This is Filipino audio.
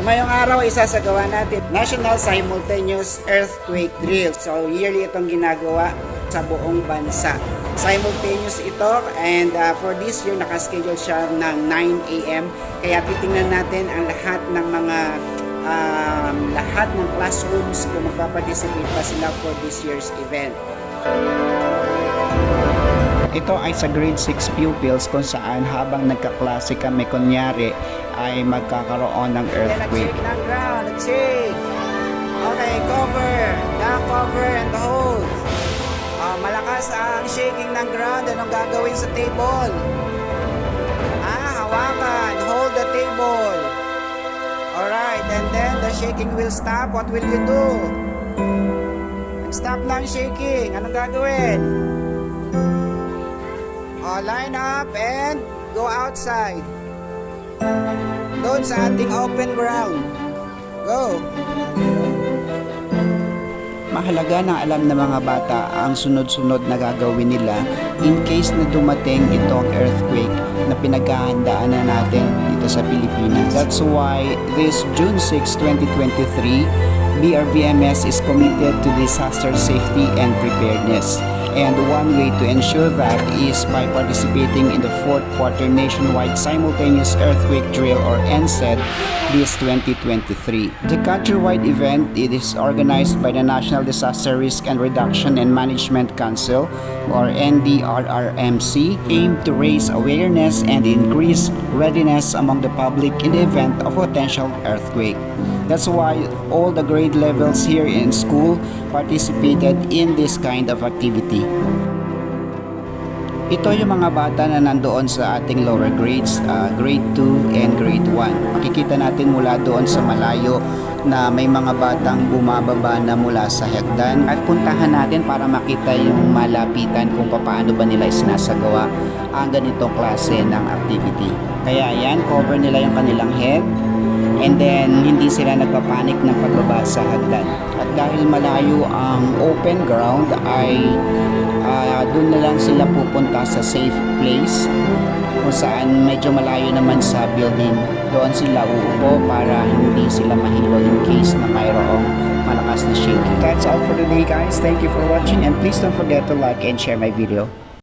Ngayong araw, isasagawa natin National Simultaneous Earthquake Drill. So, yearly itong ginagawa sa buong bansa. Simultaneous ito, and for this year, nakaschedule siya ng 9 a.m. Kaya titingnan natin ang lahat ng mga lahat ng classrooms kung magpaparticipate pa sila for this year's event. Ito ay sa grade 6 pupils kung saan habang nagkaklase kami kunyari ay magkakaroon ng earthquake. Nag-shake ng ground, nag-shake. Okay, cover. Down, cover and hold. Malakas ang shaking ng ground. Anong gagawin sa table? Hawakan. Hold the table. Alright, and then the shaking will stop. What will you do? Stop na ang shaking. Anong gagawin? Line up and go outside. Doon sa ating open ground. Go! Mahalaga na alam ng mga bata ang sunod-sunod na gagawin nila in case na dumating itong earthquake na pinaghahandaan na natin dito sa Pilipinas. That's why this June 6, 2023, BRVMS is committed to disaster safety and preparedness. And one way to ensure that is by participating in the 4th Quarter Nationwide Simultaneous Earthquake Drill or NSED this 2023. The countrywide event, it is organized by the National Disaster Risk and Reduction and Management Council or NDRRMC, aimed to raise awareness and increase readiness among the public in the event of a potential earthquake. That's why all the grade levels here in school participated in this kind of activity. Ito yung mga bata na nandoon sa ating lower grades, grade 2 and grade 1. Makikita natin mula doon sa malayo na may mga batang bumababa na mula sa hagdan at puntahan natin para makita yung malapitan kung paano ba nila sinasagawa ang ganitong klase ng activity. Kaya yan, cover nila yung kanilang head. And then, hindi sila nagpapanik ng pagbaba sa hagdan. At dahil malayo ang open ground, ay doon na lang sila pupunta sa safe place kung saan medyo malayo naman sa building. Doon sila uupo para hindi sila mahilo in case na mayroong malakas na shaking. That's all for today, guys. Thank you for watching and please don't forget to like and share my video.